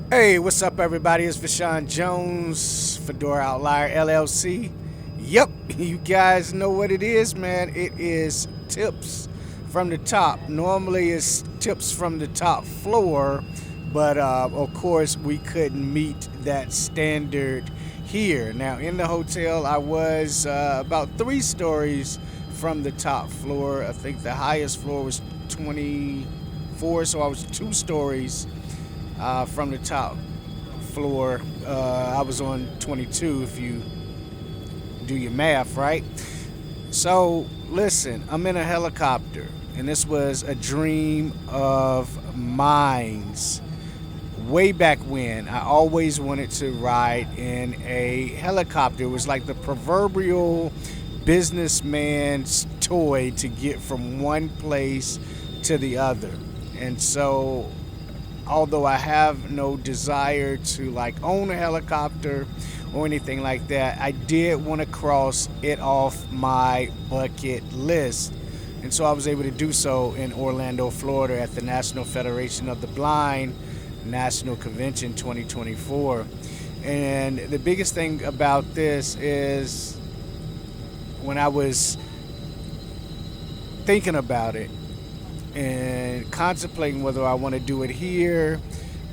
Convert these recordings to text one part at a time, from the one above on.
Hey, what's up, everybody? It's Vashawn Jones, Fedora Outlier LLC. Yep, you guys know what it is, man. It is tips from the top. Normally, it's tips from the top floor, but of course, we couldn't meet that standard here. Now, in the hotel, I was about 3 stories from the top floor. I think the highest floor was 24, so I was 2 stories from the top floor. I was on 22 if you do your math, right? So, listen, I'm in a helicopter, and this was a dream of mine. Way back when, I always wanted to ride in a helicopter. It was like the proverbial businessman's toy to get from one place to the other. And so although I have no desire to like own a helicopter or anything like that, I did want to cross it off my bucket list. And so I was able to do so in Orlando, Florida at the National Federation of the Blind National Convention 2024. And the biggest thing about this is when I was thinking about it and contemplating whether I want to do it here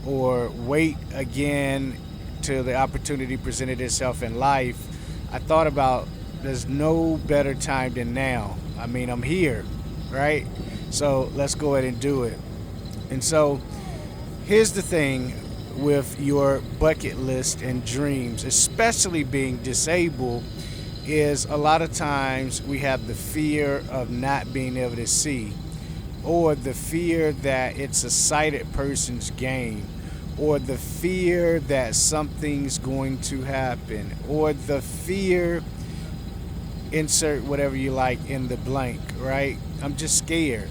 or wait again till the opportunity presented itself in life, I thought about there's no better time than now. I mean, I'm here, right? So let's go ahead and do it. And so here's the thing with your bucket list and dreams, especially being disabled, is a lot of times we have the fear of not being able to see, or the fear that it's a sighted person's game, or the fear that something's going to happen, or the fear, insert whatever you like in the blank, right? I'm just scared.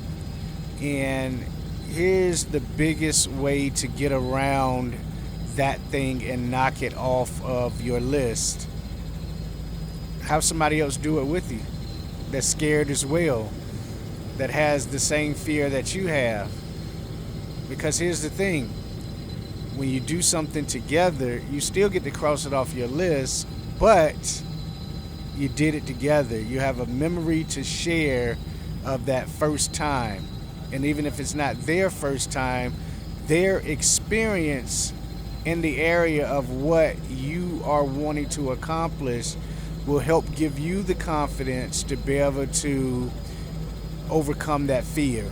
And here's the biggest way to get around that thing and knock it off of your list. Have somebody else do it with you that's scared as well, that has the same fear that you have. Because here's the thing, when you do something together, you still get to cross it off your list, but you did it together. You have a memory to share of that first time. And even if it's not their first time, their experience in the area of what you are wanting to accomplish will help give you the confidence to be able to overcome that fear.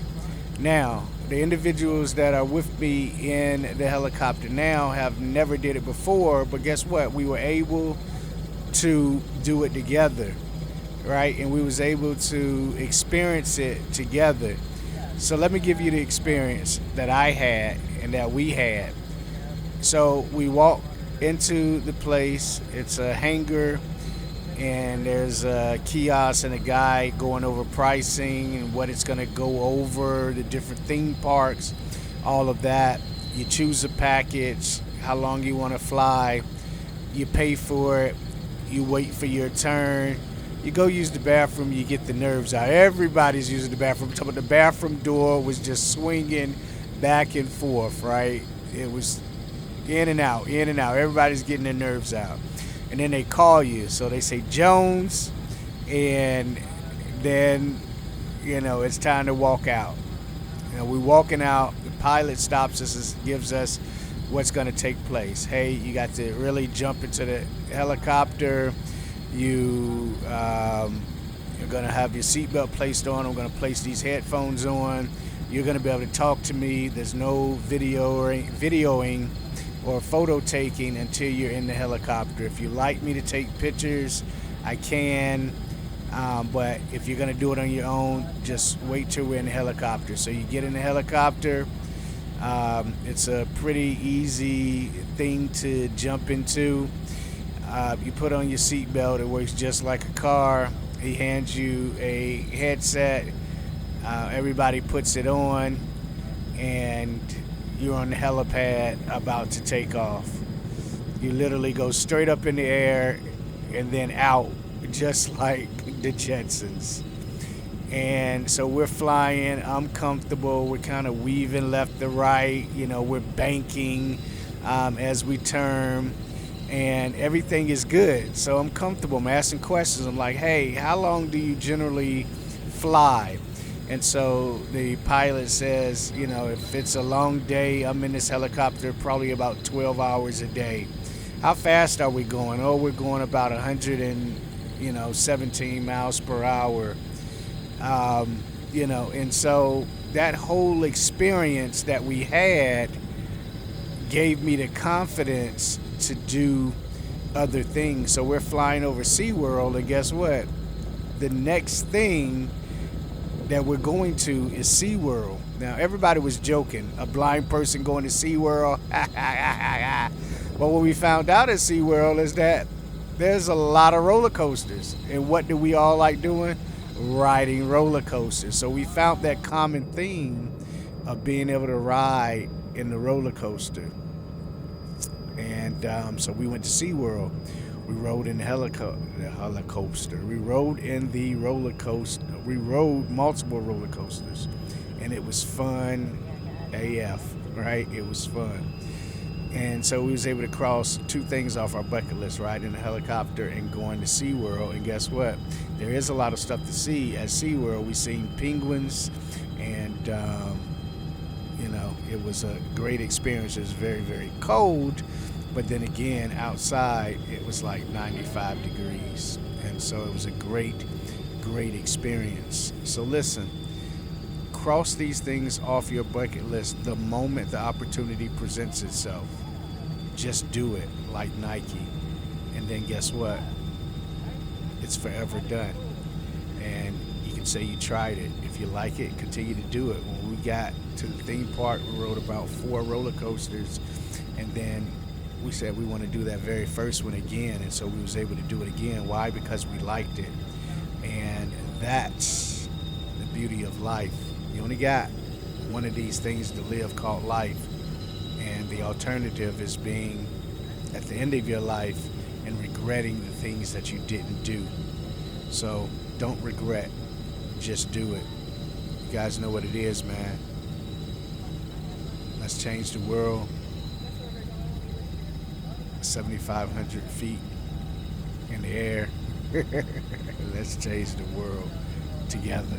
Now, the individuals that are with me in the helicopter now have never did it before, but guess what? We were able to do it together, right? And we was able to experience it together. So let me give you the experience that I had and that we had. So we walked into the place. It's a hangar, and there's a kiosk and a guy going over pricing and what it's going to go over, the different theme parks, all of that. You choose a package, how long you want to fly, you pay for it, you wait for your turn, you go use the bathroom, you get the nerves out. Everybody's using the bathroom. But the bathroom door was just swinging back and forth, right? It was in and out, in and out. Everybody's getting their nerves out. And then they call you. So they say Jones, and then, it's time to walk out. We're walking out. The pilot stops us and gives us what's going to take place. Hey, you got to really jump into the helicopter. You're going to have your seatbelt placed on. I'm going to place these headphones on. You're going to be able to talk to me. There's no videoing or photo taking until you're in the helicopter. If you'd like me to take pictures, I can. But if you're going to do it on your own, just wait till we're in the helicopter. So you get in the helicopter. It's a pretty easy thing to jump into. You put on your seatbelt. It works just like a car. He hands you a headset. Everybody puts it on, and you're on the helipad about to take off. You literally go straight up in the air and then out, just like the Jetsons. And so we're flying. I'm comfortable. We're kind of weaving left to right. We're banking. as we turn, and everything is good. So I'm comfortable. I'm asking questions. I'm like, hey, how long do you generally fly? And so the pilot says, you know, if it's a long day, I'm in this helicopter probably about 12 hours a day. How fast are we going? Oh, we're going about 17 miles per hour. And so that whole experience that we had gave me the confidence to do other things. So we're flying over SeaWorld, and guess what? The next thing that we're going to is SeaWorld. Now, everybody was joking. A blind person going to SeaWorld. But what we found out at SeaWorld is that there's a lot of roller coasters. And what do we all like doing? Riding roller coasters. So we found that common theme of being able to ride in the roller coaster. And so we went to SeaWorld. We rode in the helicopter. We rode in the roller coaster. We rode multiple roller coasters. And it was fun AF, right? It was fun. And so we was able to cross two things off our bucket list, riding in a helicopter and going to SeaWorld. And guess what? There is a lot of stuff to see at SeaWorld. We seen penguins, and it was a great experience. It was very, very cold, but then again, outside it was like 95 degrees, and so it was a great, great experience. So listen, cross these things off your bucket list the moment the opportunity presents itself. Just do it like Nike, and then guess what? It's forever done. And you can say you tried it. If you like it, continue to do it. When we got to the theme park, we rode about 4 roller coasters, and then we said we want to do that very first one again, and so we was able to do it again. Why? Because we liked it. And that's the beauty of life. You only got one of these things to live called life, and the alternative is being at the end of your life and regretting the things that you didn't do. So don't regret, just do it. You guys know what it is, man. Let's change the world. 7,500 feet in the air. Let's change the world together.